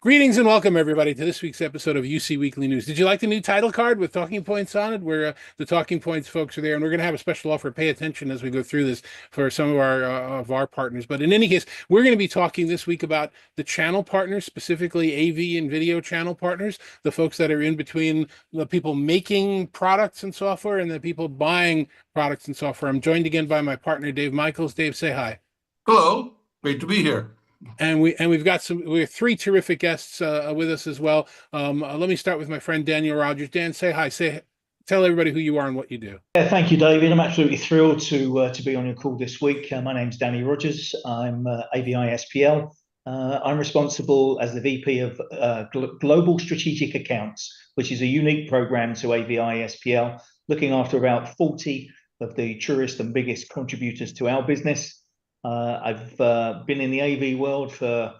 Greetings and welcome, everybody, to this week's episode of UC Weekly News. Did you like the new title card with Talking Points on it? Where the Talking Points folks are there, and we're going to have a special offer. Pay attention as we go through this for some of our VAR partners. But in any case, we're going to be talking this week about the channel partners, specifically AV and video channel partners, the folks that are in between the people making products and software and the people buying products and software. I'm joined again by my partner, Dave Michels. Dave, say hi. Hello, great to be here. And we've got we have three terrific guests with us as well. Let me start with my friend Daniel Rogers. Dan, say hi. Tell everybody who you are and what you do. Yeah, thank you, David. I'm absolutely thrilled to be on your call this week. My name's Danny Rogers. I'm AVI-SPL. I'm responsible as the VP of Global Strategic Accounts, which is a unique program to AVI-SPL, looking after about 40 of the truest and biggest contributors to our business. I've been in the AV world for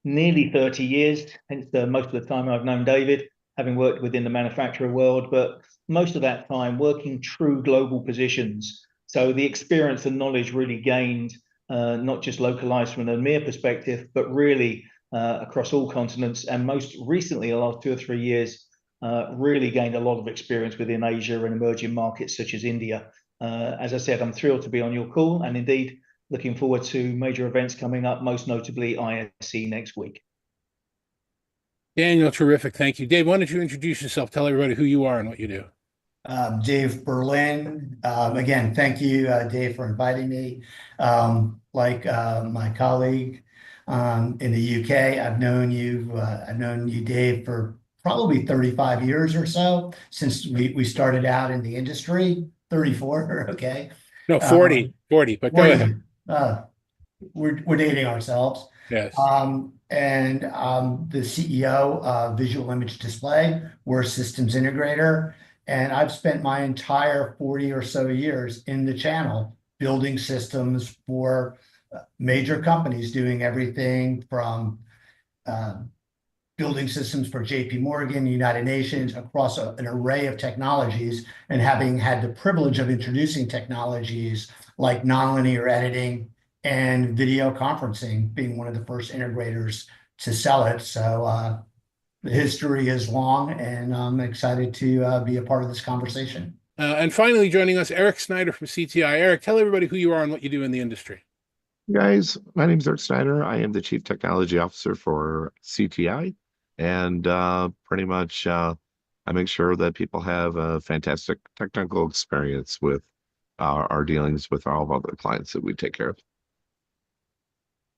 nearly 30 years, hence most of the time I've known David, having worked within the manufacturer world, but most of that time working true global positions. So the experience and knowledge really gained, not just localized from an EMEA perspective, but really across all continents. And most recently, the last 2 or 3 years, really gained a lot of experience within Asia and emerging markets such as India. As I said, I'm thrilled to be on your call, and indeed, looking forward to major events coming up, most notably ISE next week. Daniel, terrific. Thank you. Dave, why don't you introduce yourself? Tell everybody who you are and what you do. Dave Berlin. Again, thank you, Dave, for inviting me. Like my colleague in the UK, I've known you, Dave, for probably 35 years or so, since we started out in the industry. 34, okay? No, 40, but go ahead. We're dating ourselves. Yes. And I'm the CEO of Visual Image Display. We're a systems integrator. And I've spent my entire 40 or so years in the channel building systems for major companies, doing everything from building systems for JP Morgan, United Nations, across an array of technologies, and having had the privilege of introducing technologies like nonlinear editing and video conferencing, being one of the first integrators to sell it. So the history is long, and I'm excited to be a part of this conversation. And finally joining us, Eric Snider from CTI. Eric, tell everybody who you are and what you do in the industry. Guys, my name is Eric Snider. I am the Chief Technology Officer for CTI, and pretty much I make sure that people have a fantastic technical experience with our dealings with all of the clients that we take care of.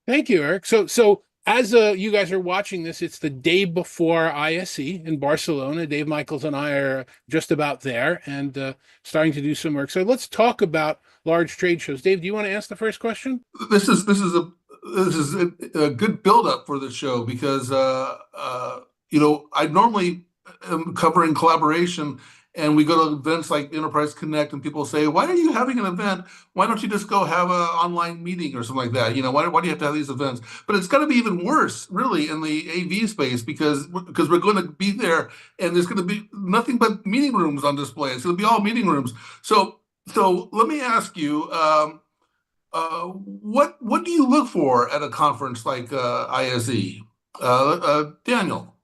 Thank you, Eric. So as you guys are watching this, it's the day before ISE in Barcelona. Dave Michels and I are just about there and starting to do some work. So let's talk about large trade shows. Dave, do you want to ask the first question? This is a good build-up for the show because I normally am covering collaboration, and we go to events like Enterprise Connect, and people say, "Why are you having an event? Why don't you just go have an online meeting or something like that? Why do you have to have these events?" But it's going to be even worse, really, in the AV space because we're going to be there, and there's going to be nothing but meeting rooms on display. It's going to be all meeting rooms. So let me ask you, what do you look for at a conference like ISE? Daniel.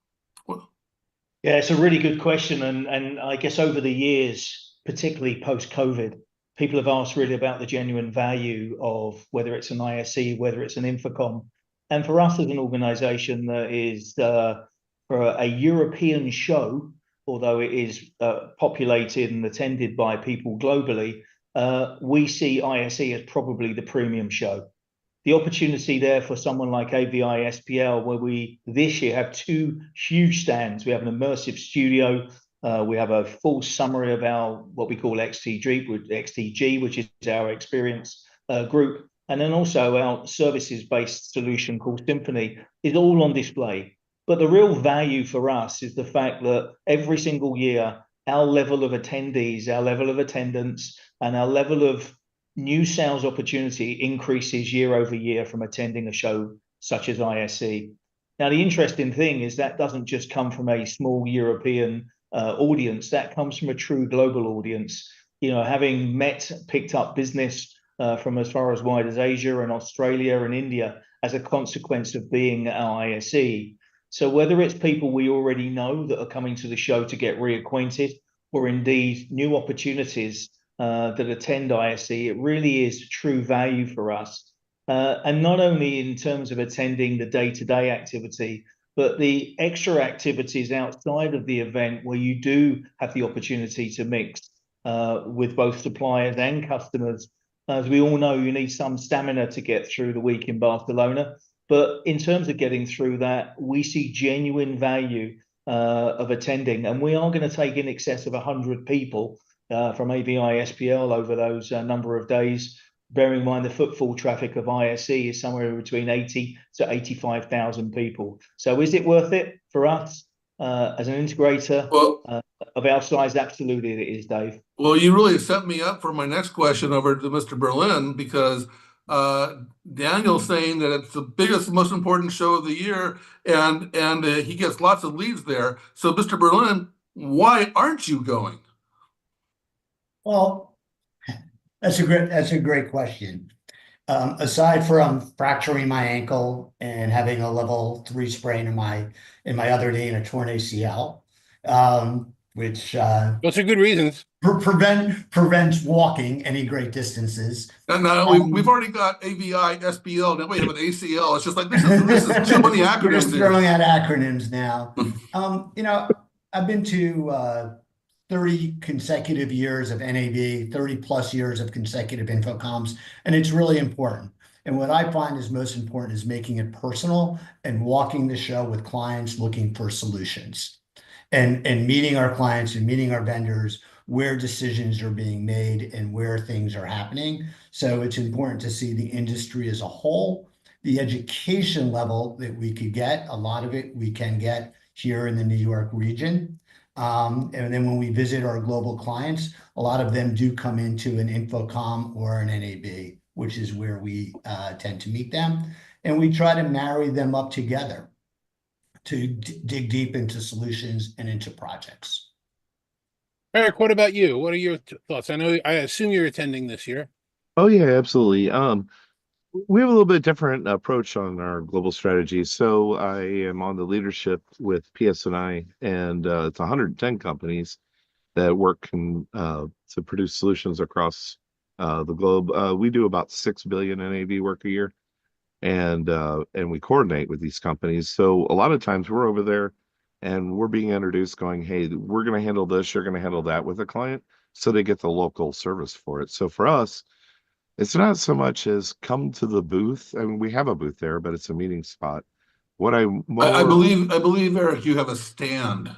Yeah, it's a really good question. And I guess over the years, particularly post-COVID, people have asked really about the genuine value of whether it's an ISE, whether it's an Infocom. And for us as an organization that is for a European show, although it is populated and attended by people globally, we see ISE as probably the premium show. The opportunity there for someone like AVI-SPL, where we this year have 2 huge stands. We have an immersive studio. We have a full summary of our what we call XTG, which is our experience group. And then also our services-based solution called Symphony is all on display. But the real value for us is the fact that every single year, our level of attendees, our level of attendance, and our level of new sales opportunity increases year over year from attending a show such as ISE. Now, the interesting thing is that doesn't just come from a small European audience, that comes from a true global audience. Having picked up business from as far as wide as Asia and Australia and India as a consequence of being at ISE, So whether it's people we already know that are coming to the show to get reacquainted, or indeed new opportunities that attend ISE, it really is true value for us. And not only in terms of attending the day-to-day activity, but the extra activities outside of the event where you do have the opportunity to mix with both suppliers and customers. As we all know, you need some stamina to get through the week in Barcelona. But in terms of getting through that, we see genuine value of attending. And we are going to take in excess of 100 people from AVI-SPL over those number of days. Bearing in mind the footfall traffic of ISE is somewhere between 80 to 85,000 people. So is it worth it for us as an integrator of our size? Absolutely it is, Dave. Well, you really set me up for my next question over to Mr. Berlin, because Daniel's saying that it's the biggest, most important show of the year, and he gets lots of leads there. So, Mr. Berlin, why aren't you going? Well, that's a great question. Aside from fracturing my ankle and having a level 3 sprain in my other knee and a torn ACL, which those are good reasons. Prevents walking any great distances. And now we've already got AVI-SPL. Now we have an ACL. It's just like this is too many acronyms. We're just throwing out acronyms now. You know, I've been to 30 consecutive years of NAB, 30 plus years of consecutive InfoComms, and it's really important. And what I find is most important is making it personal and walking the show with clients looking for solutions, and meeting our clients and meeting our vendors where decisions are being made and where things are happening. So it's important to see the industry as a whole, the education level that we could get. A lot of it we can get here in the New York region. And then when we visit our global clients, a lot of them do come into an InfoComm or an NAB, which is where we tend to meet them. And we try to marry them up together to dig deep into solutions and into projects. Eric, what about you? What are your thoughts? I assume you're attending this year. Oh yeah, absolutely. We have a little bit different approach on our global strategy. So I am on the leadership with PSNI, and it's 110 companies that work to produce solutions across the globe. We do about 6 billion NAV work a year, and we coordinate with these companies. So a lot of times we're over there and we're being introduced going, hey, we're going to handle this, you're going to handle that with a client, so they get the local service for it. So for us, it's not so much as come to the booth. I mean, we have a booth there, but it's a meeting spot. I believe, Eric, you have a stand.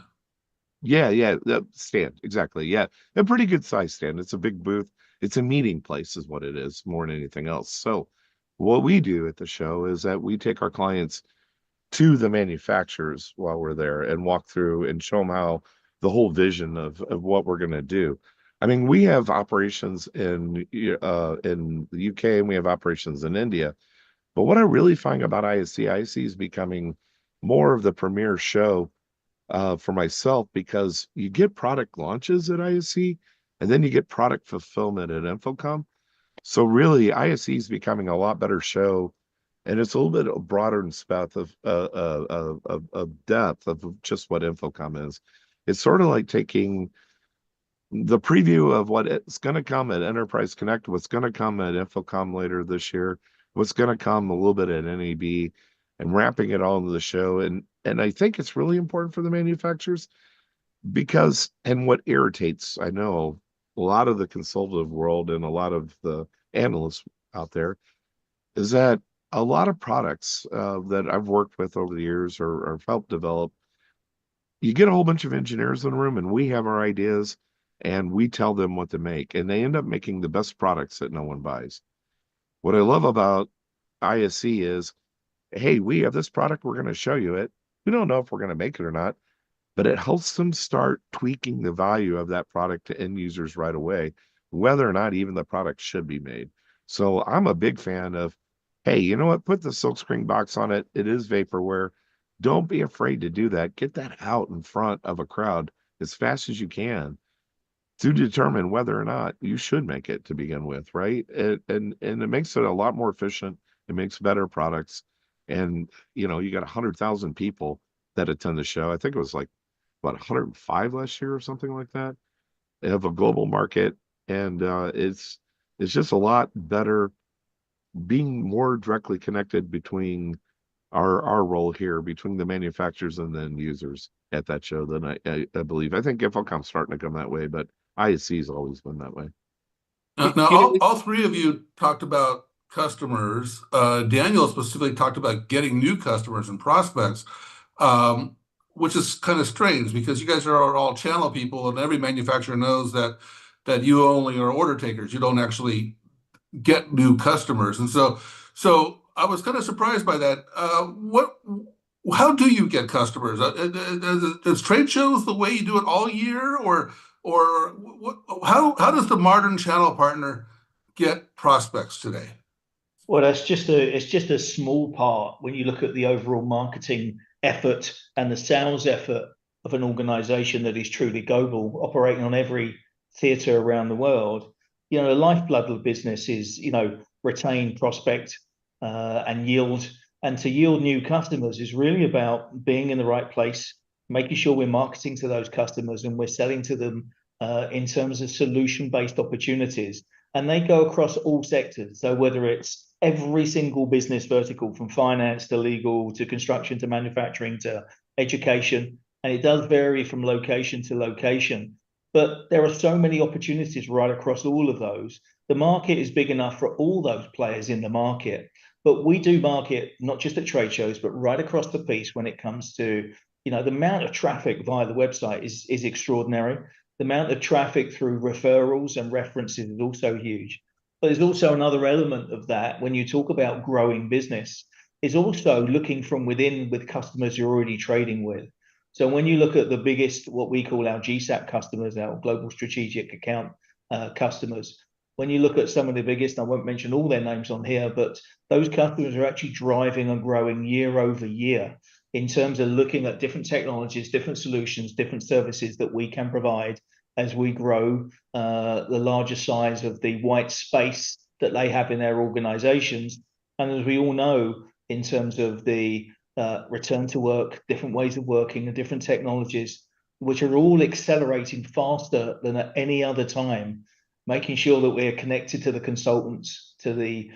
Yeah, that stand, exactly. Yeah, a pretty good size stand. It's a big booth. It's a meeting place is what it is, more than anything else. So what we do at the show is that we take our clients to the manufacturers while we're there and walk through and show them how the whole vision of what we're going to do. I mean, we have operations in the UK, and we have operations in India. But what I really find about ISE is becoming more of the premier show for myself, because you get product launches at ISE, and then you get product fulfillment at InfoComm. So really, ISE is becoming a lot better show, and it's a little bit broader in spec of depth of just what InfoComm is. It's sort of like taking the preview of what it's going to come at Enterprise Connect, what's going to come at InfoComm later this year, what's going to come a little bit at NAB, and wrapping it all into the show. And I think it's really important for the manufacturers because, and what irritates, I know, a lot of the consultative world and a lot of the analysts out there, is that a lot of products that I've worked with over the years or helped develop, you get a whole bunch of engineers in the room and we have our ideas and we tell them what to make, and they end up making the best products that no one buys. What I love about ISE is, hey, we have this product, we're going to show you it. We don't know if we're going to make it or not, but it helps them start tweaking the value of that product to end users right away, whether or not even the product should be made. So I'm a big fan of, hey, you know what? Put the silkscreen box on it. It is vaporware. Don't be afraid to do that. Get that out in front of a crowd as fast as you can to determine whether or not you should make it to begin with, right? And it makes it a lot more efficient. It makes better products. And, you know, you got 100,000 people that attend the show. I think it was like about 105 last year or something like that. They have a global market, and it's just a lot better being more directly connected between our role here between the manufacturers and the end users at that show than I believe. I think InfoCom's starting to come that way, but ISC's always been that way. Now, all three of you talked about customers. Daniel specifically talked about getting new customers and prospects, which is kind of strange because you guys are all channel people, and every manufacturer knows that you only are order takers. You don't actually get new customers, and so I was kind of surprised by that. How do you get customers? Does trade shows the way you do it all year, or how does the modern channel partner get prospects today? Well, it's just a small part when you look at the overall marketing effort and the sales effort of an organization that is truly global, operating on every theater around the world. You know, the lifeblood of the business is, you know, retain, prospect, and yield. And to yield new customers is really about being in the right place, making sure we're marketing to those customers and we're selling to them in terms of solution-based opportunities. And they go across all sectors. So whether it's every single business vertical, from finance to legal to construction to manufacturing to education, and it does vary from location to location. But there are so many opportunities right across all of those. The market is big enough for all those players in the market. But we do market not just at trade shows, but right across the piece when it comes to, you know, the amount of traffic via the website is extraordinary. The amount of traffic through referrals and references is also huge. But there's also another element of that when you talk about growing business, is also looking from within with customers you're already trading with. So when you look at the biggest, what we call our GSAP customers, our global strategic account customers, when you look at some of the biggest, I won't mention all their names on here, but those customers are actually driving and growing year over year in terms of looking at different technologies, different solutions, different services that we can provide as we grow the larger size of the white space that they have in their organizations. And as we all know, in terms of the return to work, different ways of working, and different technologies, which are all accelerating faster than at any other time, making sure that we're connected to the consultants, to the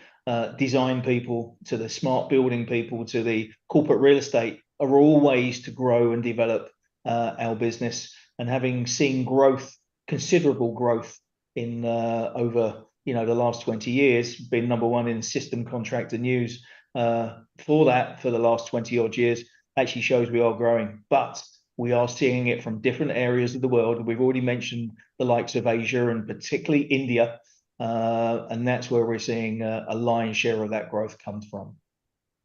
design people, to the smart building people, to the corporate real estate, are all ways to grow and develop our business. And having seen growth, considerable growth in over, you know, the last 20 years, been number one in system contractor news for the last 20 odd years, actually shows we are growing. But we are seeing it from different areas of the world. We've already mentioned the likes of Asia and particularly India. And that's where we're seeing a lion's share of that growth comes from.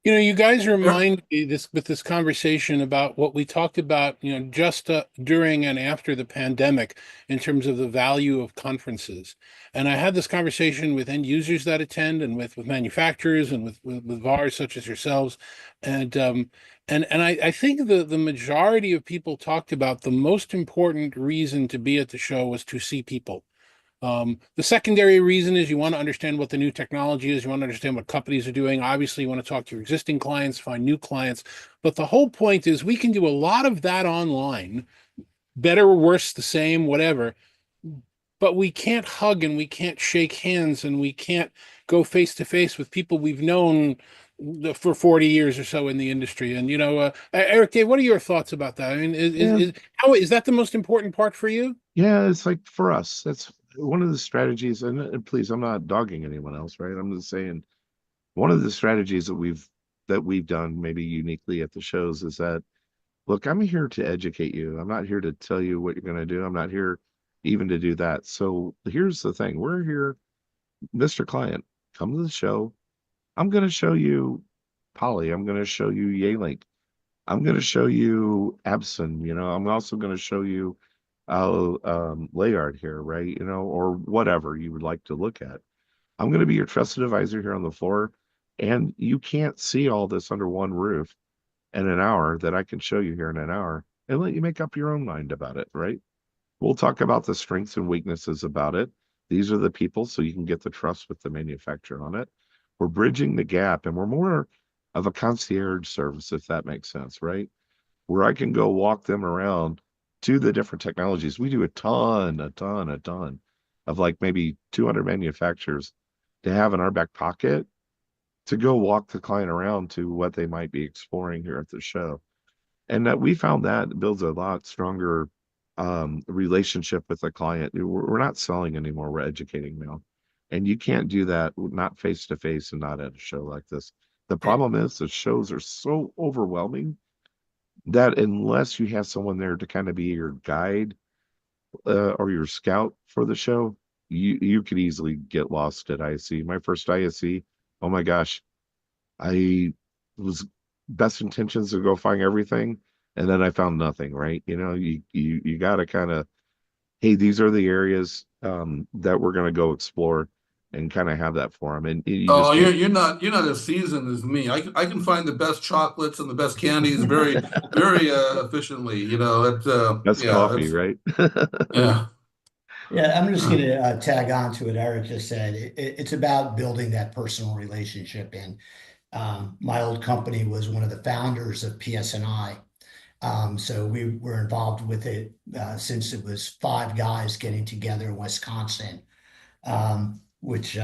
You know, you guys remind me with this conversation about what we talked about, you know, just during and after the pandemic in terms of the value of conferences. And I had this conversation with end users that attend and with manufacturers and with VARs such as yourselves. And I think the majority of people talked about the most important reason to be at the show was to see people. The secondary reason is you want to understand what the new technology is. You want to understand what companies are doing. Obviously, you want to talk to your existing clients, find new clients. But the whole point is we can do a lot of that online, better or worse, the same, whatever. But we can't hug and we can't shake hands and we can't go face to face with people we've known for 40 years or so in the industry. And, you know, Eric, Dave, what are your thoughts about that? I mean, is that the most important part for you? Yeah, it's like for us, that's one of the strategies, and please, I'm not dogging anyone else, right? I'm just saying one of the strategies that we've done maybe uniquely at the shows is that, look, I'm here to educate you. I'm not here to tell you what you're going to do. I'm not here even to do that. So here's the thing. We're here, Mr. Client, come to the show. I'm going to show you Poly. I'm going to show you Yealink. I'm going to show you Epson. You know, I'm also going to show you Layard here, right? You know, or whatever you would like to look at. I'm going to be your trusted advisor here on the floor. And you can't see all this under one roof in an hour that I can show you here in an hour and let you make up your own mind about it, right? We'll talk about the strengths and weaknesses about it. These are the people, so you can get the trust with the manufacturer on it. We're bridging the gap, and we're more of a concierge service, if that makes sense, right? where I can go walk them around to the different technologies. We do a ton of like maybe 200 manufacturers to have in our back pocket to go walk the client around to what they might be exploring here at the show. And that we found that builds a lot stronger relationship with the client. We're not selling anymore, we're educating now. And you can't do that not face to face and not at a show like this. The problem is the shows are so overwhelming that unless you have someone there to kind of be your guide or your scout for the show, you could easily get lost at ISE. My first ISE, oh my gosh, I was best intentions to go find everything, and then I found nothing. Right? You got to kind of, hey, these are the areas that we're going to go explore, and kind of have that for them. And you Oh, just you're not as seasoned as me. I can find the best chocolates and the best candies very efficiently. that's coffee, right? Yeah. Yeah, I'm just going to tag on to what Eric just said. It's about building that personal relationship. And my old company was one of the founders of PSNI. So we were involved with it since it was 5 guys getting together in Wisconsin, which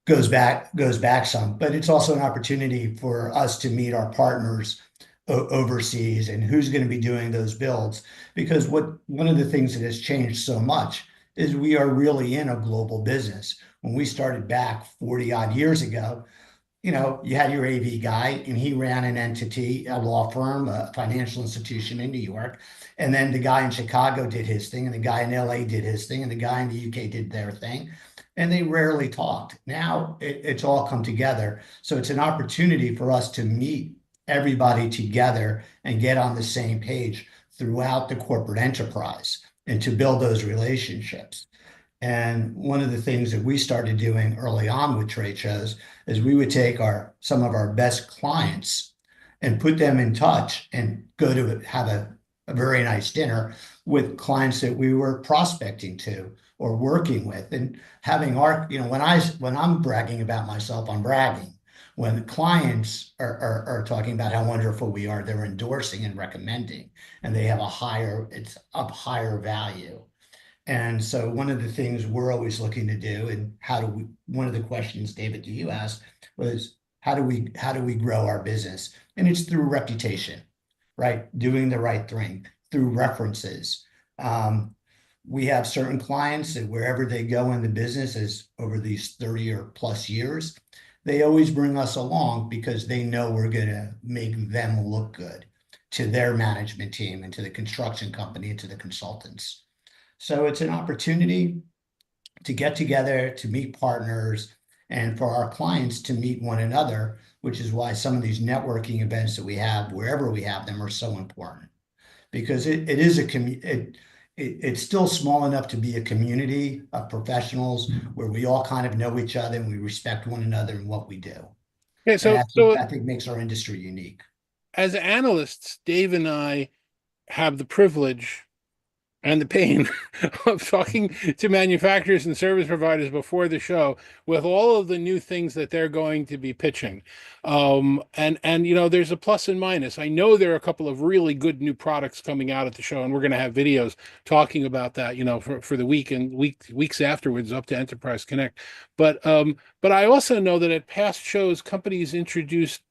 goes back some. But it's also an opportunity for us to meet our partners overseas and who's going to be doing those builds. Because one of the things that has changed so much is we are really in a global business. When we started back 40 odd years ago, you had your AV guy, and he ran an entity, a law firm, a financial institution in New York. And then the guy in Chicago did his thing, and the guy in LA did his thing, and the guy in the UK did their thing. And they rarely talked. Now it's all come together. So it's an opportunity for us to meet everybody together and get on the same page throughout the corporate enterprise and to build those relationships. And one of the things that we started doing early on with trade shows is we would take some of our best clients and put them in touch and go to have a very nice dinner with clients that we were prospecting to or working with, and having when I'm bragging about myself, I'm bragging. When the clients are talking about how wonderful we are, they're endorsing and recommending, and they have it's of higher value. And so one of the things we're always looking to do, and one of the questions, David, that you asked was, how do we grow our business? And it's through reputation, right? Doing the right thing, through references. We have certain clients that wherever they go in the business, is over these 30 or plus years, they always bring us along because they know we're going to make them look good to their management team and to the construction company and to the consultants. So it's an opportunity to get together, to meet partners, and for our clients to meet one another, which is why some of these networking events that we have, wherever we have them, are so important. Because it's still small enough to be a community of professionals where we all kind of know each other and we respect one another in what we do. Okay, so I think makes our industry unique. As analysts, Dave and I have the privilege and the pain of talking to manufacturers and service providers before the show with all of the new things that they're going to be pitching. And there's a plus and minus. I know there are a couple of really good new products coming out at the show, and we're going to have videos talking about that, for the week and weeks afterwards up to Enterprise Connect. But I also know that at past shows, companies introduced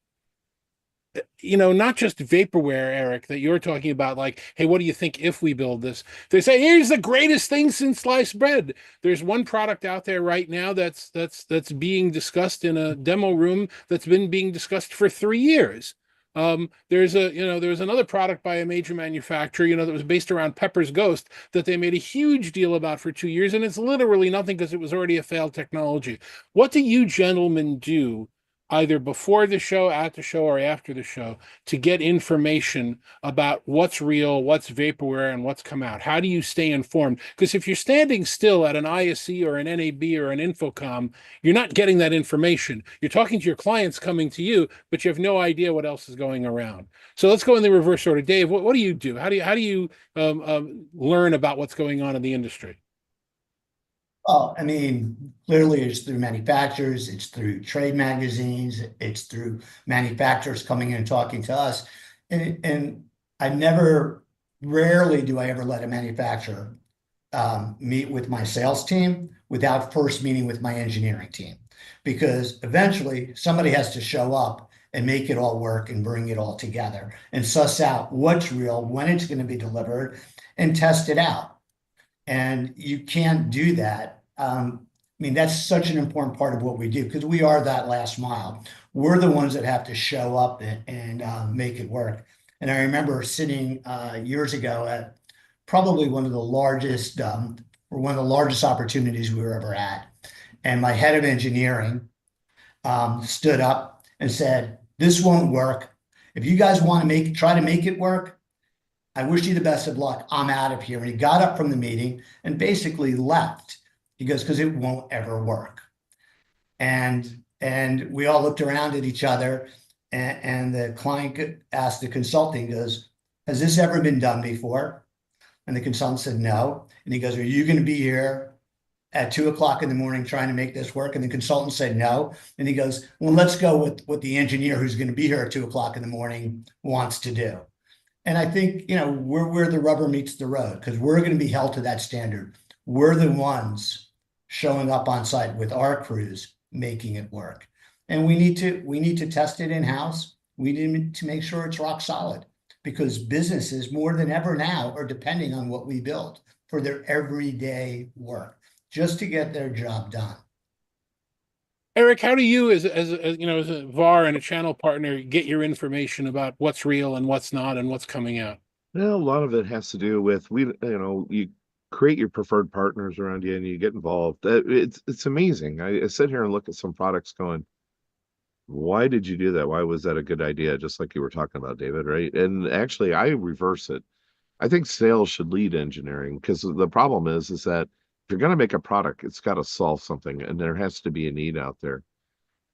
not just vaporware, Eric, that you're talking about, like, hey, what do you think if we build this? They say, here's the greatest thing since sliced bread. There's one product out there right now that's being discussed in a demo room that's been being discussed for 3 years. There's another product by a major manufacturer, that was based around Pepper's Ghost that they made a huge deal about for 2 years, and it's literally nothing because it was already a failed technology. What do you gentlemen do either before the show, at the show, or after the show, to get information about what's real, what's vaporware, and what's come out? How do you stay informed? Because if you're standing still at an ISE or an NAB or an Infocom, you're not getting that information. You're talking to your clients coming to you, but you have no idea what else is going around. So let's go in the reverse order. Dave, what do you do? How do you learn about what's going on in the industry? Well, I mean, clearly it's through manufacturers, it's through trade magazines, it's through manufacturers coming in and talking to us. And rarely do I ever let a manufacturer meet with my sales team without first meeting with my engineering team, because eventually somebody has to show up and make it all work and bring it all together and suss out what's real, when it's going to be delivered, and test it out. And you can't do that. I mean, that's such an important part of what we do, because we are that last mile. We're the ones that have to show up and make it work. And I remember sitting years ago at probably one of the largest opportunities we were ever at. And my head of engineering stood up and said, "This won't work. If you guys want to try to make it work, I wish you the best of luck. I'm out of here." And he got up from the meeting and basically left. He goes, "Because it won't ever work." And we all looked around at each other, and the client asked the consulting, goes, "Has this ever been done before?" And the consultant said, "No." And he goes, "Are you going to be here at 2 o'clock in the morning trying to make this work?" And the consultant said, "No." And he goes, "Well, let's go with what the engineer who's going to be here at 2 o'clock in the morning wants to do." And I think, we're where the rubber meets the road, because we're going to be held to that standard. We're the ones showing up on site with our crews, making it work. And we need to test it in-house. We need to make sure it's rock solid, because businesses more than ever now are depending on what we build for their everyday work, just to get their job done. Eric, how do you, as a VAR and a channel partner, get your information about what's real and what's not and what's coming out? Well, a lot of it has to do with you create your preferred partners around you and you get involved. It's amazing. I sit here and look at some products going, why did you do that? Why was that a good idea? Just like you were talking about, David, right? And actually, I reverse it. I think sales should lead engineering, because the problem is that if you're going to make a product, it's got to solve something, and there has to be a need out there.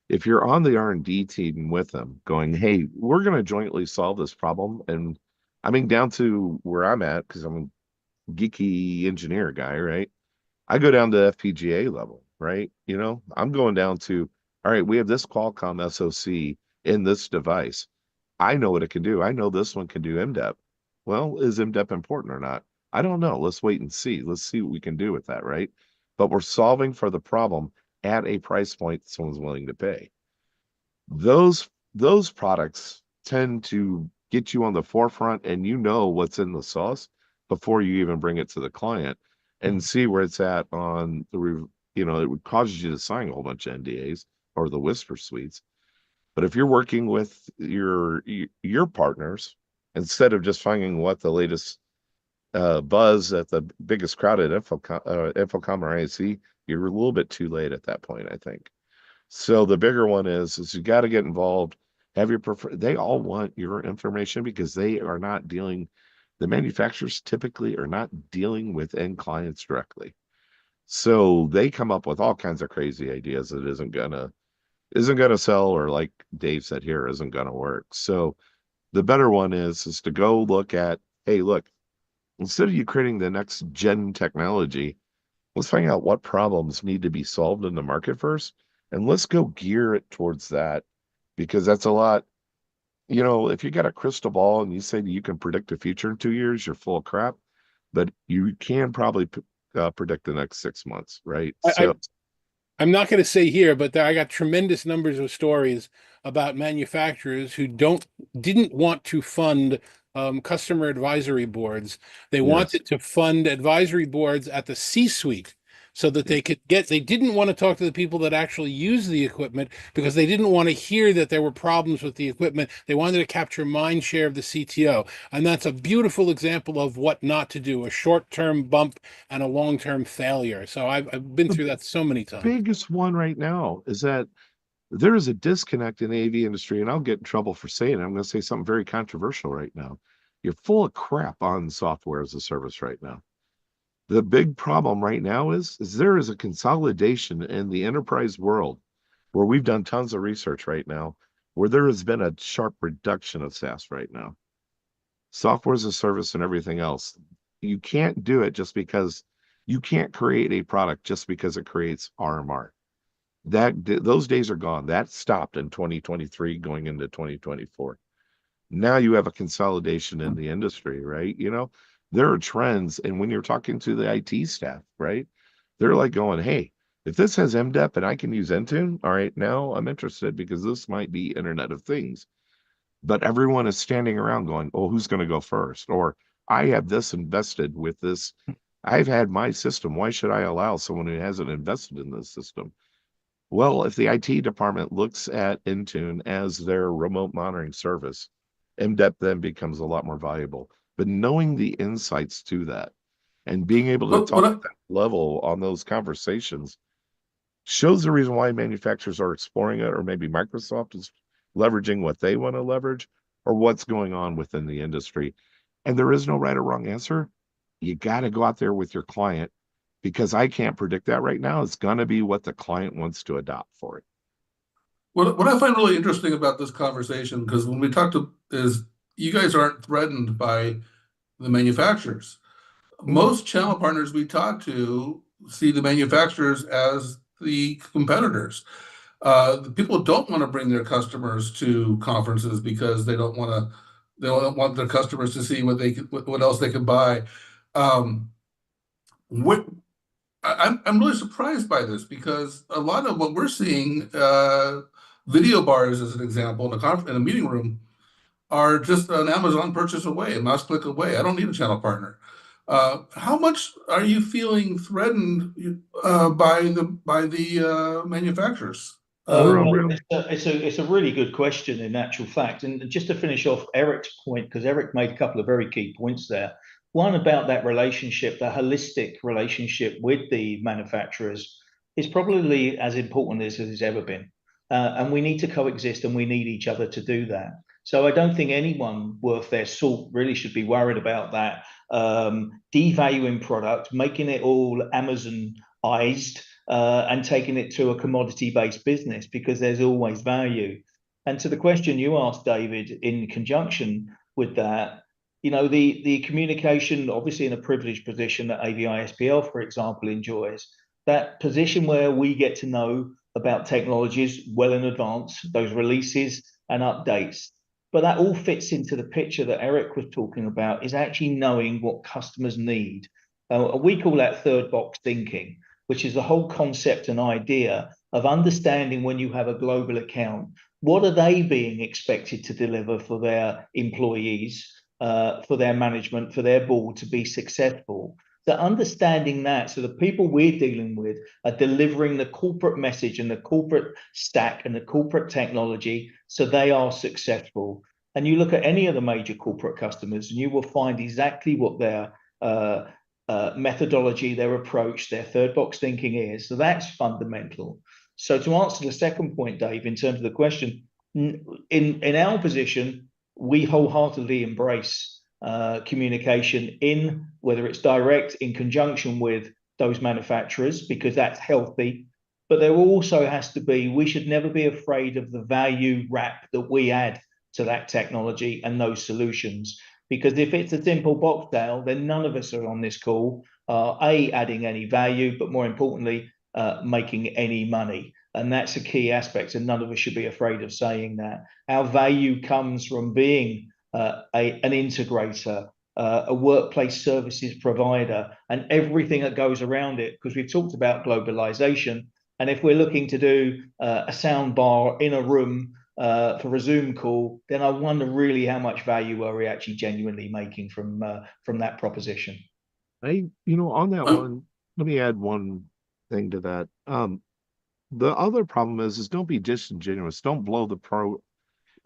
If you're on the R&D team with them going, "Hey, we're going to jointly solve this problem," and I mean, down to where I'm at, because I'm a geeky engineer guy, right? I go down to FPGA level, right? I'm going down to, all right, we have this Qualcomm SoC in this device. I know what it can do. I know this one can do MDEP. Well, is MDEP important or not? I don't know. Let's wait and see. Let's see what we can do with that, right? But we're solving for the problem at a price point someone's willing to pay. Those products tend to get you on the forefront, and what's in the sauce before you even bring it to the client, and see where it's at on it would cause you to sign a whole bunch of NDAs or the whisper suites. But if you're working with your partners, instead of just finding what the latest buzz at the biggest crowd at Infocom or ISC, you're a little bit too late at that point, I think. So the bigger one is you got to get involved. Have your they all want your information, because they are not dealing. The manufacturers typically are not dealing with end clients directly. So they come up with all kinds of crazy ideas that isn't gonna sell, or like Dave said here, isn't gonna work. So the better one is to go look at, hey, look, instead of you creating the next gen technology, let's find out what problems need to be solved in the market first, and let's go gear it towards that, because that's a lot. If you got a crystal ball and you say that you can predict the future in 2 years, you're full of crap. But you can probably predict the next 6 months, right? I'm not going to say here, but I got tremendous numbers of stories about manufacturers who didn't want to fund customer advisory boards. They wanted to fund advisory boards at the C-suite, so that they didn't want to talk to the people that actually use the equipment, because they didn't want to hear that there were problems with the equipment. They wanted to capture mind share of the CTO. And that's a beautiful example of what not to do, a short-term bump and a long-term failure. So I've been through that so many times. Biggest one right now is that there is a disconnect in the AV industry, and I'll get in trouble for saying it. I'm going to say something very controversial right now. You're full of crap on software as a service right now. The big problem right now is there is a consolidation in the enterprise world, where we've done tons of research right now, where there has been a sharp reduction of SaaS right now. Software as a service and everything else. You can't do it just because you can't create a product just because it creates RMR. Those days are gone. That stopped in 2023 going into 2024. Now you have a consolidation in the industry, right? There are trends. And when you're talking to the IT staff, right, they're like going, hey, if this has MDEP and I can use Intune, all right, now I'm interested because this might be Internet of Things. But everyone is standing around going, oh, who's going to go first? Or I have this invested with this. I've had my system. Why should I allow someone who hasn't invested in this system? Well, if the IT department looks at Intune as their remote monitoring service, MDEP then becomes a lot more valuable. But knowing the insights to that and being able to talk at that level on those conversations shows the reason why manufacturers are exploring it, or maybe Microsoft is leveraging what they want to leverage, or what's going on within the industry. And there is no right or wrong answer. You got to go out there with your client, because I can't predict that right now. It's going to be what the client wants to adopt for it. What I find really interesting about this conversation, because when we talk to, is you guys aren't threatened by the manufacturers. Most channel partners we talk to see the manufacturers as the competitors. The people don't want to bring their customers to conferences because they don't want their customers to see what else they can buy. I'm really surprised by this, because a lot of what we're seeing, video bars as an example, in a meeting room, are just an Amazon purchase away, a mouse click away. I don't need a channel partner. How much are you feeling threatened by the manufacturers? It's a really good question in actual fact. And just to finish off Eric's point, because Eric made a couple of very key points there. One, about that relationship, the holistic relationship with the manufacturers, is probably as important as it has ever been. And we need to coexist, and we need each other to do that. So I don't think anyone worth their salt really should be worried about that, devaluing product, making it all Amazonized, and taking it to a commodity-based business, because there's always value. And to the question you asked, David, in conjunction with that, the communication, obviously in a privileged position that AVI-SPL, for example, enjoys, that position where we get to know about technologies well in advance, those releases and updates. But that all fits into the picture that Eric was talking about, is actually knowing what customers need. We call that third box thinking, which is the whole concept and idea of understanding, when you have a global account, what are they being expected to deliver for their employees, for their management, for their board to be successful. So understanding that, so the people we're dealing with are delivering the corporate message and the corporate stack and the corporate technology, so they are successful. And you look at any of the major corporate customers, and you will find exactly what their methodology, their approach, their third box thinking is. So that's fundamental. So to answer the second point, Dave, in terms of the question, in our position, we wholeheartedly embrace communication, in whether it's direct, in conjunction with those manufacturers, because that's healthy. But there also has to be, we should never be afraid of the value wrap that we add to that technology and those solutions. Because if it's a simple box sale, then none of us are on this call adding any value, but more importantly, making any money. And that's a key aspect, and none of us should be afraid of saying that. Our value comes from being an integrator, a workplace services provider, and everything that goes around it, because we've talked about globalization. And if we're looking to do a sound bar in a room for a Zoom call, then I wonder really how much value are we actually genuinely making from that proposition. On that one, let me add one thing to that. The other problem is don't be disingenuous. Don't blow the pro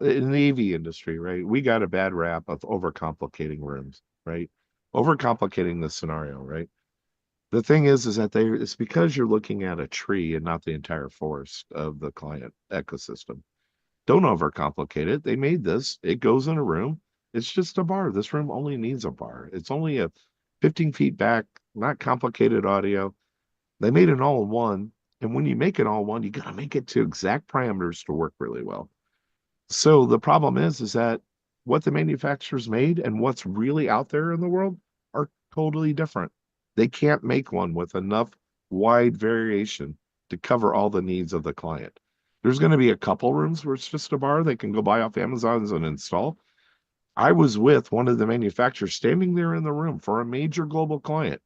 in the AV industry, right? We got a bad rap of overcomplicating rooms, right? Overcomplicating the scenario, right? The thing is that it's because you're looking at a tree and not the entire forest of the client ecosystem. Don't overcomplicate it. They made this. It goes in a room. It's just a bar. This room only needs a bar. It's only a 15 feet back, not complicated audio. They made an all-in-one. And when you make it all-in-one, you got to make it to exact parameters to work really well. So the problem is that what the manufacturers made and what's really out there in the world are totally different. They can't make one with enough wide variation to cover all the needs of the client. There's going to be a couple rooms where it's just a bar they can go buy off Amazon's and install. I was with one of the manufacturers standing there in the room for a major global client.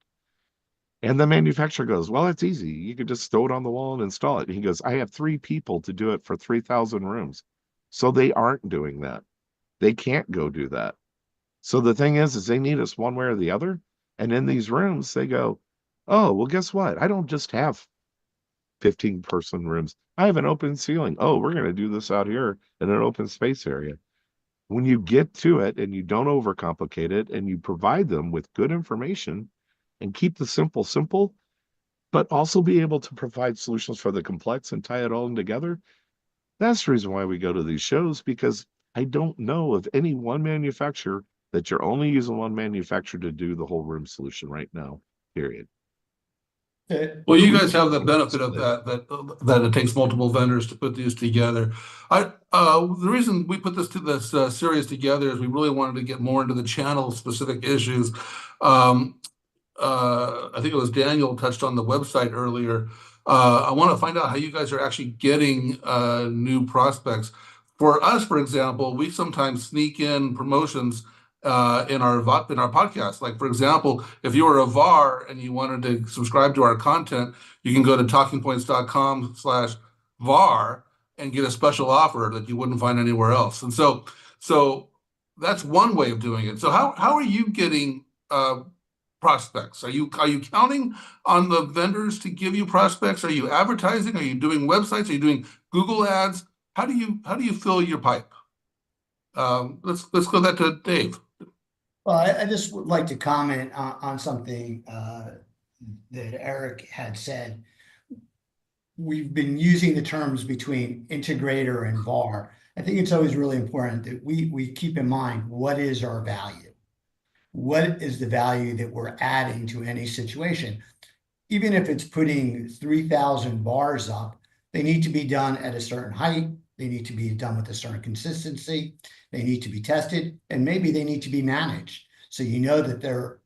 And the manufacturer goes, well, it's easy. You could just throw it on the wall and install it. And he goes, I have 3 people to do it for 3,000 rooms. So they aren't doing that. They can't go do that. So the thing is they need us one way or the other. And in these rooms, they go, oh, well, guess what? I don't just have 15-person rooms. I have an open ceiling. Oh, we're going to do this out here in an open space area. When you get to it and you don't overcomplicate it and you provide them with good information and keep the simple, simple, but also be able to provide solutions for the complex and tie it all in together. That's the reason why we go to these shows, because I don't know of any one manufacturer that you're only using one manufacturer to do the whole room solution right now, period. Well, you guys have the benefit of that it takes multiple vendors to put these together. The reason we put this series together is we really wanted to get more into the channel specific issues. I think it was Daniel touched on the website earlier. I want to find out how you guys are actually getting new prospects. For us, for example, we sometimes sneak in promotions in our podcast. Like, for example, if you were a VAR and you wanted to subscribe to our content, you can go to talkingpointz.com/VAR and get a special offer that you wouldn't find anywhere else. And so that's one way of doing it. So how are you getting prospects? Are you counting on the vendors to give you prospects? Are you advertising? Are you doing websites? Are you doing Google ads? How do you fill your pipe? Let's go back to Dave. Well, I just would like to comment on something that Eric had said. We've been using the terms between integrator and VAR. I think it's always really important that we keep in mind, what is our value? What is the value that we're adding to any situation? Even if it's putting 3,000 bars up, they need to be done at a certain height. They need to be done with a certain consistency. They need to be tested, and maybe they need to be managed. So you know that they're,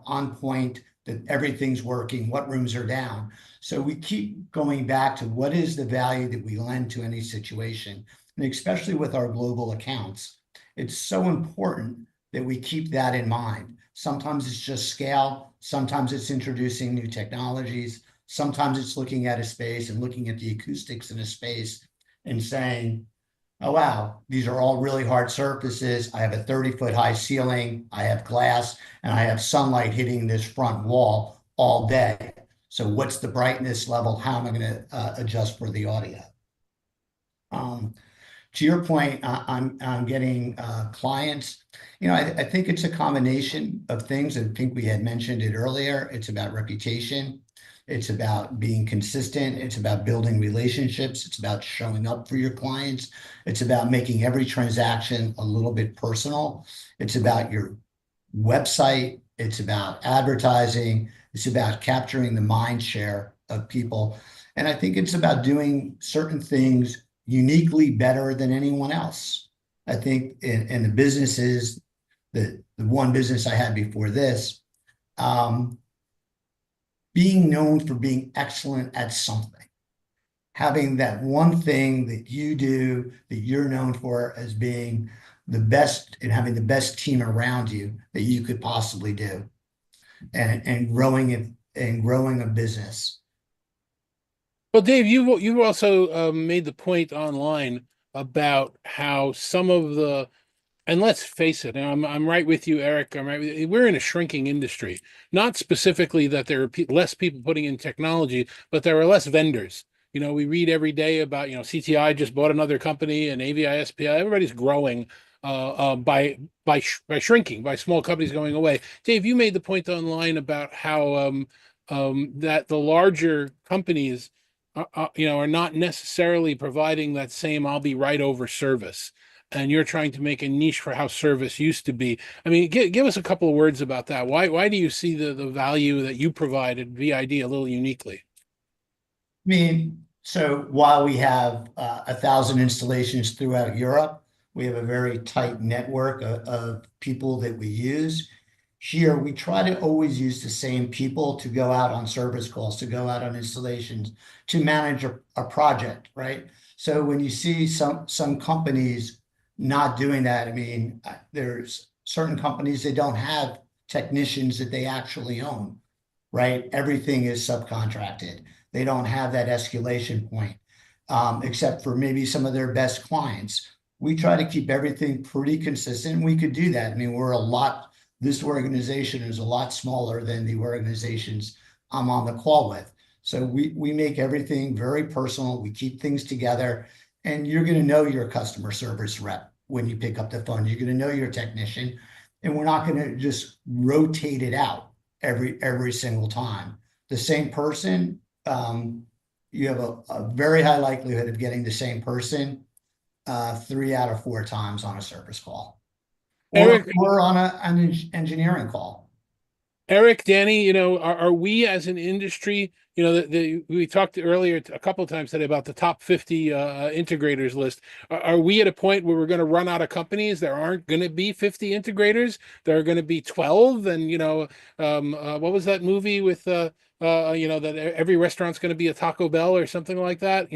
on point, that everything's working, what rooms are down. So we keep going back to what is the value that we lend to any situation. And especially with our global accounts, it's so important that we keep that in mind. Sometimes it's just scale. Sometimes it's introducing new technologies. Sometimes it's looking at a space and looking at the acoustics in a space and saying, oh, wow, these are all really hard surfaces. I have a 30-foot high ceiling. I have glass, and I have sunlight hitting this front wall all day. So what's the brightness level? How am I going to adjust for the audio? To your point, I'm getting clients. I think it's a combination of things. I think we had mentioned it earlier. It's about reputation. It's about being consistent. It's about building relationships. It's about showing up for your clients. It's about making every transaction a little bit personal. It's about your website. It's about advertising. It's about capturing the mind share of people. And I think it's about doing certain things uniquely better than anyone else. I think in the businesses, the one business I had before this, being known for being excellent at something, having that one thing that you do that you're known for as being the best and having the best team around you that you could possibly do, and growing it and growing a business. Well, Dave, you've also made the point online about how some of the, and let's face it, and I'm right with you, Eric. I'm right with you. We're in a shrinking industry. Not specifically that there are less people putting in technology, but there are less vendors. We read every day about, CTI just bought another company, and AVI-SPL. Everybody's growing by shrinking, by small companies going away. Dave, you made the point online about how that the larger companies are not necessarily providing that same "I'll be right over" service. And you're trying to make a niche for how service used to be. I mean, give us a couple of words about that. Why do you see the value that you provide at VID a little uniquely? I mean, so while we have 1,000 installations throughout Europe, we have a very tight network of people that we use. Here, we try to always use the same people to go out on service calls, to go out on installations, to manage a project, right? So when you see some companies not doing that. I mean, there's certain companies that don't have technicians that they actually own, right? Everything is subcontracted. They don't have that escalation point, except for maybe some of their best clients. We try to keep everything pretty consistent. We could do that. I mean, this organization is a lot smaller than the organizations I'm on the call with. So we make everything very personal. We keep things together, and you're going to know your customer service rep when you pick up the phone. You're going to know your technician, and we're not going to just rotate it out every single time. The same person, you have a very high likelihood of getting the same person 3 out of 4 times on a service call, Eric, or on an engineering call. Eric, Danny, are we as an industry, we talked earlier a couple of times today about the top 50 integrators list. Are we at a point where we're going to run out of companies? There aren't going to be 50 integrators. There are going to be 12. And, what was that movie with, that every restaurant's going to be a Taco Bell or something like that?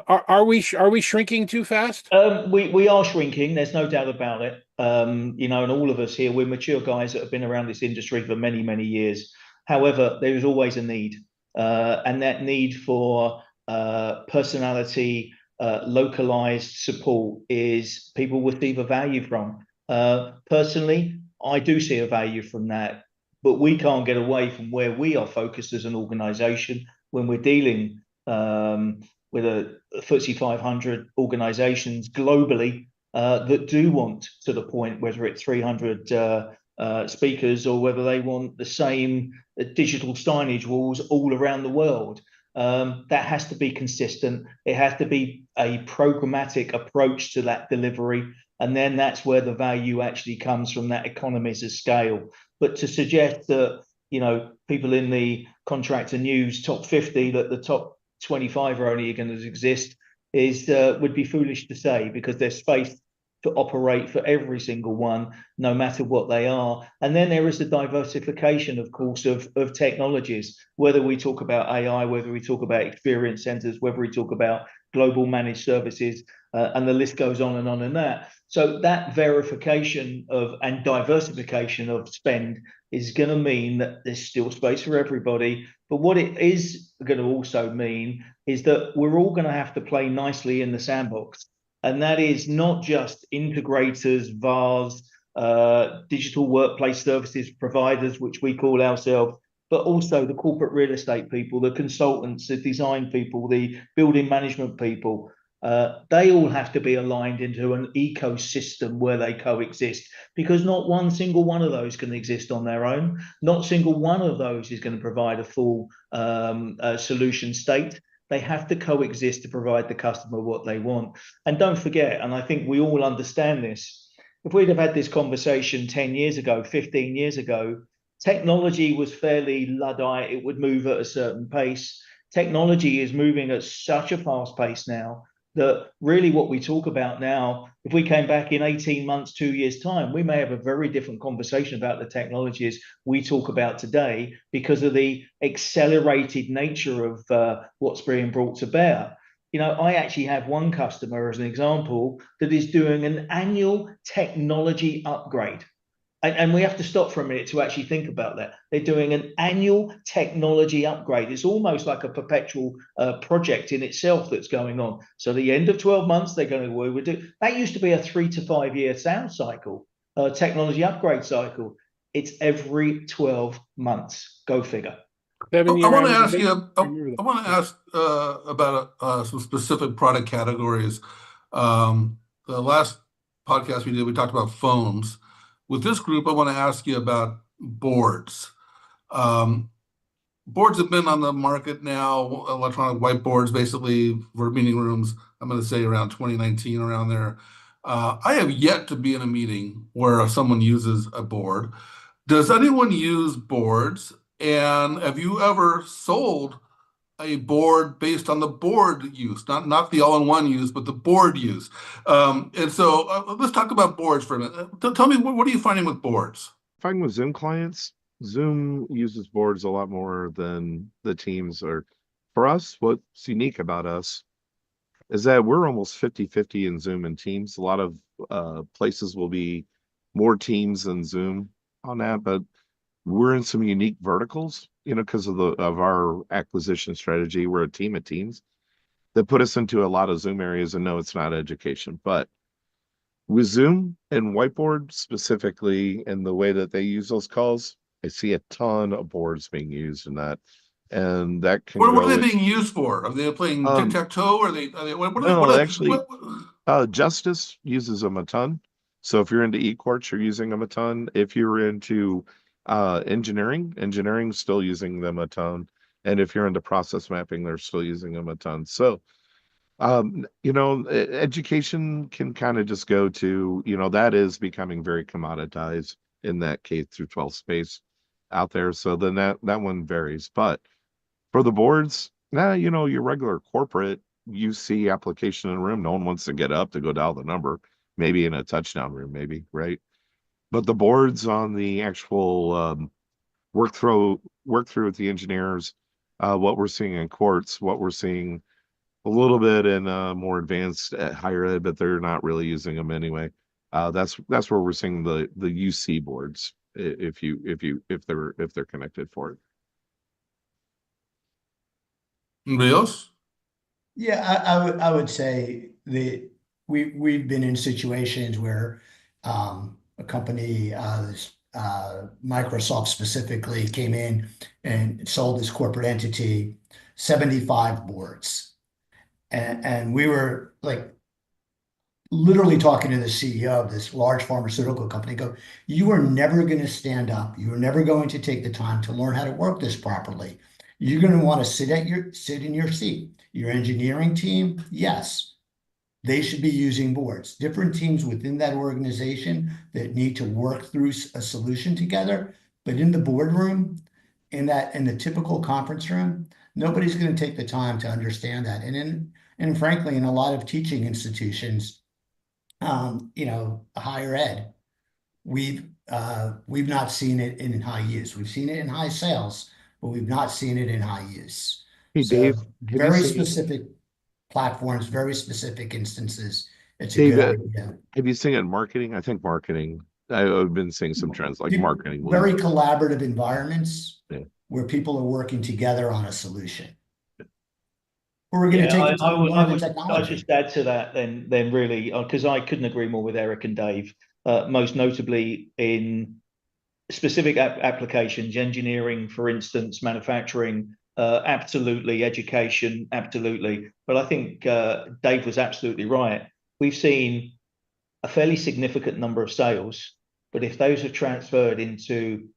Are we shrinking too fast? We are shrinking. There's no doubt about it. And all of us here, we're mature guys that have been around this industry for many, many years. However, there is always a need, and that need for personality, localized support is people will see the value from. Personally, I do see a value from that, but we can't get away from where we are focused as an organization when we're dealing with a FTSE 500 organizations globally that do want to the point, whether it's 300 speakers or whether they want the same digital signage walls all around the world. That has to be consistent. It has to be a programmatic approach to that delivery. And then that's where the value actually comes from, that economies of scale. But to suggest that, people in the contractor news top 50, that the top 25 are only going to exist would be foolish to say, because there's space to operate for every single one, no matter what they are. And then there is the diversification, of course, of technologies, whether we talk about AI, whether we talk about experience centers, whether we talk about global managed services, and the list goes on and on and that. So that verification and diversification of spend is going to mean that there's still space for everybody. But what it is going to also mean is that we're all going to have to play nicely in the sandbox. And that is not just integrators, VARs, digital workplace services providers, which we call ourselves, but also the corporate real estate people, the consultants, the design people, the building management people. They all have to be aligned into an ecosystem where they coexist, because not one single one of those can exist on their own. Not single one of those is going to provide a full solution state. They have to coexist to provide the customer what they want. And don't forget, and I think we all understand this, if we'd have had this conversation 10 years ago, 15 years ago, technology was fairly Luddite. It would move at a certain pace. Technology is moving at such a fast pace now that really what we talk about now, if we came back in 18 months, 2 years' time, we may have a very different conversation about the technologies we talk about today, because of the accelerated nature of what's being brought to bear. I actually have one customer, as an example, that is doing an annual technology upgrade. And we have to stop for a minute to actually think about that. They're doing an annual technology upgrade. It's almost like a perpetual project in itself that's going on. So the end of 12 months, they're going to do. That used to be a 3 to 5 year sales cycle, technology upgrade cycle. It's every 12 months. Go figure. I want to ask you. I want to ask about some specific product categories. The last podcast we did, we talked about phones. With this group, I want to ask you about boards. Boards have been on the market now, electronic whiteboards, basically for meeting rooms. I'm going to say around 2019, around there. I have yet to be in a meeting where someone uses a board. Does anyone use boards? And have you ever sold a board based on the board use, not the all-in-one use, but the board use? And so let's talk about boards for a minute. Tell me, what are you finding with boards? Finding with Zoom clients, Zoom uses boards a lot more than the Teams are. For us, what's unique about us is that we're almost 50-50 in Zoom and Teams. A lot of places will be more Teams than Zoom on that, but we're in some unique verticals, because of our acquisition strategy. We're a team of teams that put us into a lot of Zoom areas, and no, it's not education. But with Zoom and Whiteboard specifically, and the way that they use those calls, I see a ton of boards being used in that. And that can What go are they being used for? Are they playing tic-tac-toe? no, actually, Justice uses them a ton. So if you're into eCourts, you're using them a ton. If you're into engineering's still using them a ton. And if you're into process mapping, they're still using them a ton. So, education can kind of just go to, that is becoming very commoditized in that K through 12 space out there. So then that one varies. But for the boards, your regular corporate UC application in a room, no one wants to get up to go dial the number, maybe in a touchdown room, maybe, right? But the boards on the actual work through with the engineers, what we're seeing in courts, what we're seeing a little bit in more advanced higher ed, but they're not really using them anyway. That's where we're seeing the UC boards if they're connected for it. Anybody else? Yeah, I would say that we've been in situations where a company, Microsoft specifically, came in and sold this corporate entity 75 boards, and we were like literally talking to the CEO of this large pharmaceutical company. Go, you are never going to stand up. You are never going to take the time to learn how to work this properly. You're going to want to sit in your seat. Your engineering team, yes, they should be using boards. Different teams within that organization that need to work through a solution together. But in the boardroom, in the typical conference room, nobody's going to take the time to understand that. And frankly, in a lot of teaching institutions, higher ed, we've not seen it in high use. We've seen it in high sales, but we've not seen it in high use. Hey, So Dave, very specific platforms, very specific instances. It's a Dave, good idea. have you seen it in marketing? I think marketing. I've been seeing some trends like marketing. Very collaborative environments where people are working together on a solution. We're going to take the I would technology. just add to that then really, because I couldn't agree more with Eric and Dave, most notably in specific applications, engineering, for instance, manufacturing, absolutely, education, absolutely. But I think Dave was absolutely right. We've seen a fairly significant number of sales, but if those have transferred into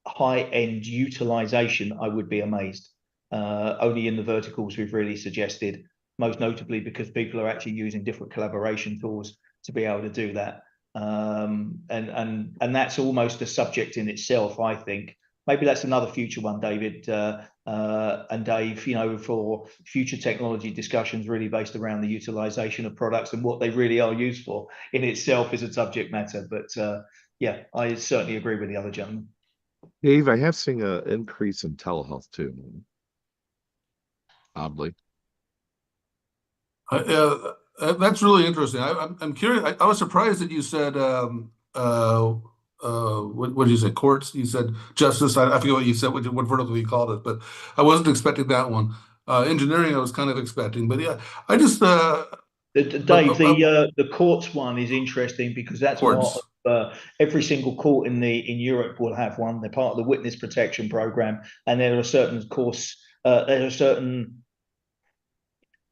high-end utilization, I would be amazed. Only in the verticals we've really suggested, most notably because people are actually using different collaboration tools to be able to do that. And that's almost a subject in itself, I think. Maybe that's another future one, David and Dave, for future technology discussions really based around the utilization of products and what they really are used for in itself is a subject matter. But yeah, I certainly agree with the other gentleman. Dave, I have seen an increase in telehealth too. Oddly. That's really interesting. I'm curious. I was surprised that you said what did you say? Courts? You said justice. I forget what you said. What vertical you called it, but I wasn't expecting that one. Engineering, I was kind of expecting, but yeah, I just Dave, the courts one is interesting because that's courts. Every single court in Europe will have one. They're part of the witness protection program, and there are certain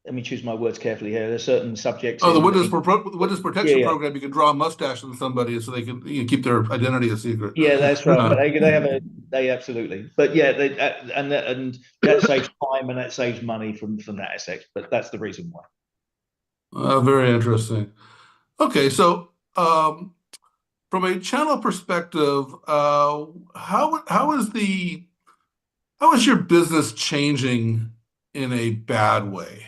let me choose my words carefully here. There are certain subjects. Oh, the witness protection program. You can draw a mustache on somebody so they can keep their identity a secret. Yeah, that's right. They absolutely. But yeah, and that saves time and that saves money from that aspect. But that's the reason why. Very interesting. Okay, so from a channel perspective, how is your business changing in a bad way?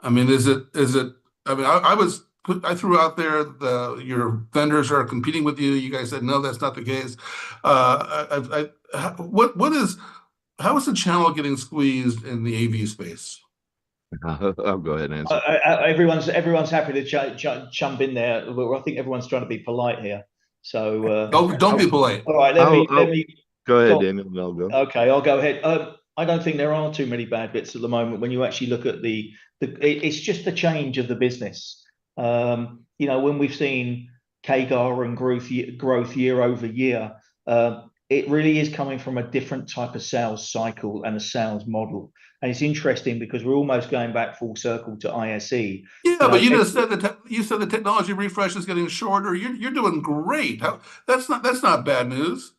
I mean, is it? I mean, I threw out there your vendors are competing with you. You guys said no, that's not the case. How is the channel getting squeezed in the AV space? I'll go ahead and answer. Everyone's happy to jump in there. I think everyone's trying to be polite here. So Don't be polite. all right, let me go ahead, Daniel, and I'll go. Okay, I'll go ahead. I don't think there are too many bad bits at the moment when you actually look at it's just the change of the business. When we've seen CAGR and growth year over year, it really is coming from a different type of sales cycle and a sales model. And it's interesting because we're almost going back full circle to ISE. Yeah, but you just said you said the technology refresh is getting shorter. You're doing great. That's not bad news.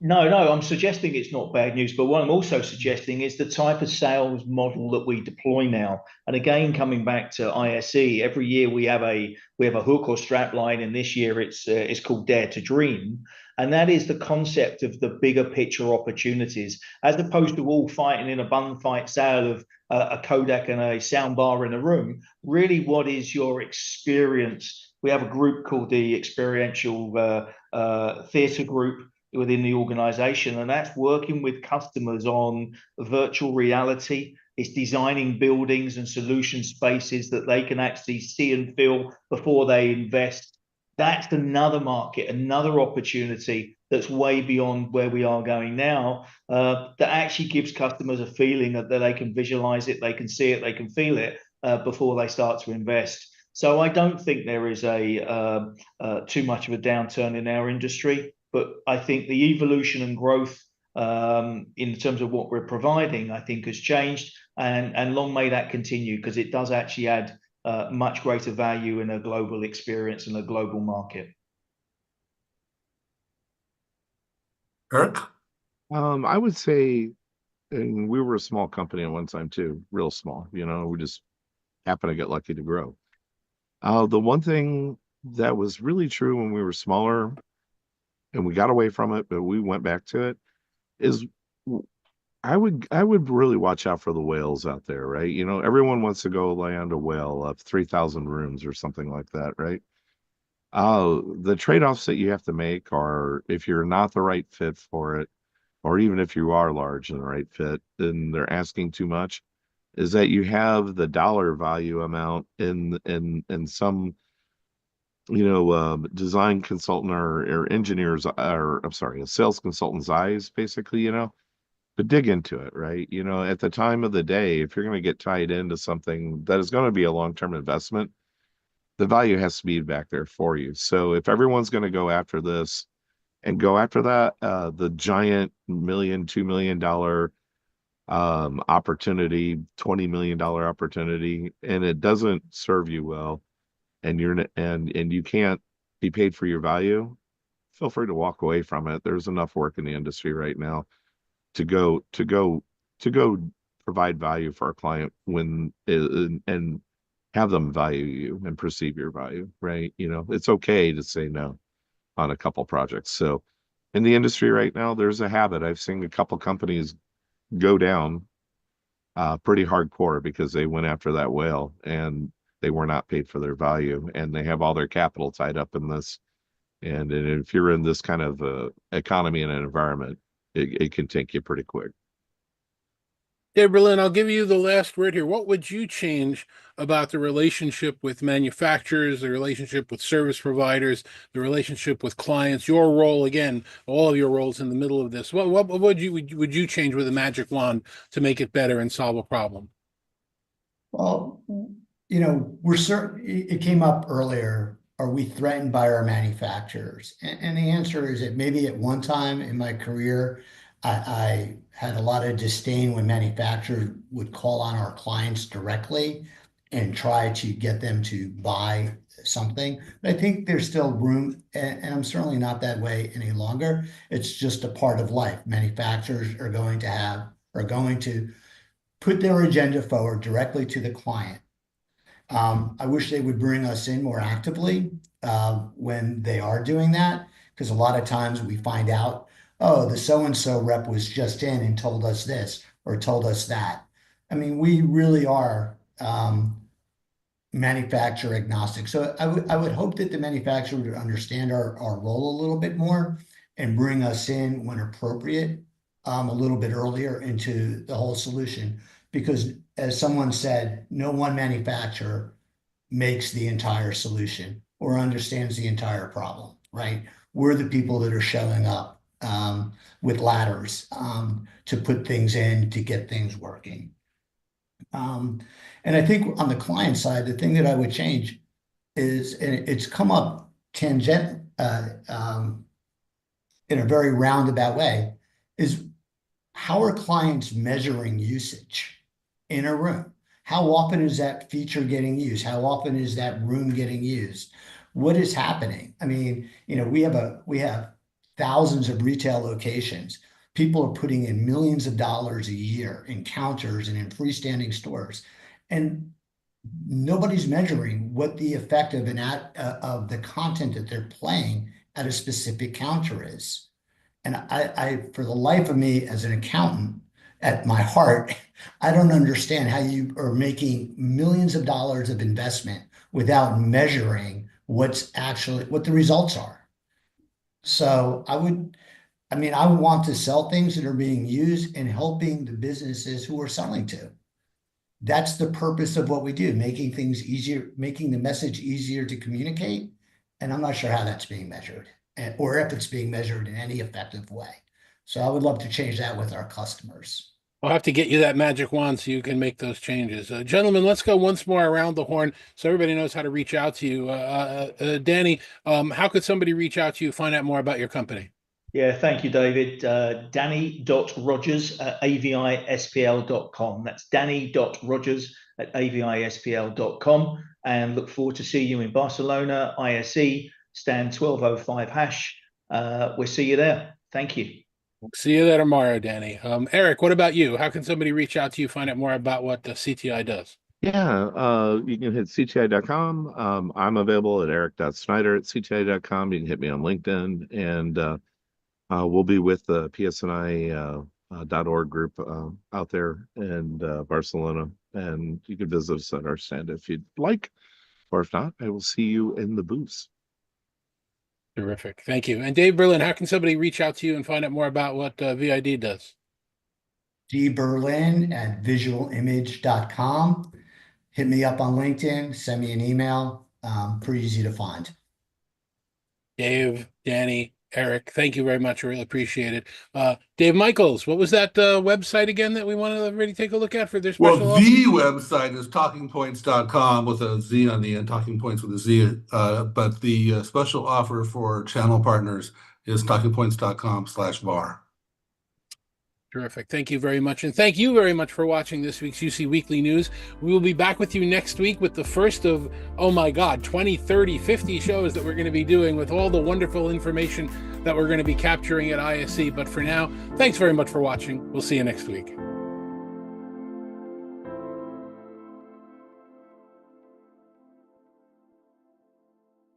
No, I'm suggesting it's not bad news, but what I'm also suggesting is the type of sales model that we deploy now. And again, coming back to ISE, every year we have a hook or strap line, and this year it's called Dare to Dream, and that is the concept of the bigger picture opportunities, as opposed to all fighting in a bun fight sale of a Kodak and a sound bar in a room. Really, what is your experience? We have a group called the Experiential Theatre Group within the organization, and that's working with customers on virtual reality. It's designing buildings and solution spaces that they can actually see and feel before they invest. That's another market, another opportunity that's way beyond where we are going now, that actually gives customers a feeling that they can visualize it, they can see it, they can feel it before they start to invest. So I don't think there is too much of a downturn in our industry. But I think the evolution and growth in terms of what we're providing, I think, has changed, and long may that continue, because it does actually add much greater value in a global experience and a global market. Eric? I would say, and we were a small company at one time too, real small. We just happened to get lucky to grow. The one thing that was really true when we were smaller, and we got away from it, but we went back to it, is I would really watch out for the whales out there, right? Everyone wants to go land a whale of 3,000 rooms or something like that, right? The trade-offs that you have to make are, if you're not the right fit for it, or even if you are large and the right fit, and they're asking too much, is that you have the dollar value amount in some design consultant or engineers, or I'm sorry, a sales consultant's eyes, basically, but dig into it, right? At the time of the day, if you're going to get tied into something that is going to be a long-term investment, the value has to be back there for you. So if everyone's going to go after this and go after that, the giant $1 million, $2 million opportunity, $20 million opportunity, and it doesn't serve you well, and you can't be paid for your value, feel free to walk away from it. There's enough work in the industry right now to go provide value for our client and have them value you and perceive your value, right? It's okay to say no on a couple projects. So in the industry right now, there's a habit. I've seen a couple companies go down pretty hardcore because they went after that whale and they were not paid for their value, and they have all their capital tied up in this. And if you're in this kind of economy and an environment, it can take you pretty quick. Yeah, Berlin, I'll give you the last word here. What would you change about the relationship with manufacturers, the relationship with service providers, the relationship with clients, your role, again, all of your roles in the middle of this? What would you change with a magic wand to make it better and solve a problem? Well, we're certain it came up earlier. Are we threatened by our manufacturers? And the answer is that maybe at one time in my career, I had a lot of disdain when manufacturers would call on our clients directly and try to get them to buy something. But I think there's still room, and I'm certainly not that way any longer. It's just a part of life. Manufacturers are going to put their agenda forward directly to the client. I wish they would bring us in more actively when they are doing that, because a lot of times we find out, oh, the so-and-so rep was just in and told us this or told us that. I mean, we really are manufacturer agnostic. So I would hope that the manufacturer would understand our role a little bit more and bring us in when appropriate, a little bit earlier into the whole solution. because as someone said, no one manufacturer makes the entire solution or understands the entire problem, right? We're the people that are showing up with ladders to put things in to get things working. And I think on the client side, the thing that I would change is, and it's come up tangent in a very roundabout way, is how are clients measuring usage in a room? How often is that feature getting used? How often is that room getting used? What is happening? I mean, we have thousands of retail locations. People are putting in millions of dollars a year in counters and in freestanding stores, and nobody's measuring what the effect of of the content that they're playing at a specific counter is. And I, for the life of me, as an accountant, at my heart, I don't understand how you are making millions of dollars of investment without measuring what the results are. So I want to sell things that are being used and helping the businesses who are selling to. That's the purpose of what we do, making things easier, making the message easier to communicate. And I'm not sure how that's being measured, or if it's being measured in any effective way. So I would love to change that with our customers. I'll have to get you that magic wand so you can make those changes. Gentlemen, let's go once more around the horn so everybody knows how to reach out to you. Danny, how could somebody reach out to you, find out more about your company? Yeah, thank you, David. Danny.rogers@avispl.com. That's danny.rogers@avispl.com. And look forward to seeing you in Barcelona, ISE, stand 1205 hash. We'll see you there. Thank you. See you there tomorrow, Danny. Eric, what about you? How can somebody reach out to you, find out more about what the CTI does? Yeah, you can hit cti.com. I'm available at eric.snider@cti.com. You can hit me on LinkedIn, and we'll be with the psni.org group out there in Barcelona, and you can visit us at our stand if you'd like, or if not, I will see you in the booths. Terrific. Thank you. And Dave Berlin, how can somebody reach out to you and find out more about what VID does? dberlin@visualimage.com. Hit me up on LinkedIn, send me an email. Pretty easy to find. Dave, Danny, Eric, thank you very much. I really appreciate it. Dave Michels, what was that website again that we want to really take a look at for their special offer? The website is TalkingPointz.com with a Z on the end, TalkingPointz with a Z. But the special offer for channel partners is TalkingPointz.com/VAR. Terrific. Thank you very much. And thank you very much for watching this week's UC Weekly News. We will be back with you next week with the first of, 20, 30, 50 shows that we're going to be doing with all the wonderful information that we're going to be capturing at ISE. But for now, thanks very much for watching. We'll see you next week.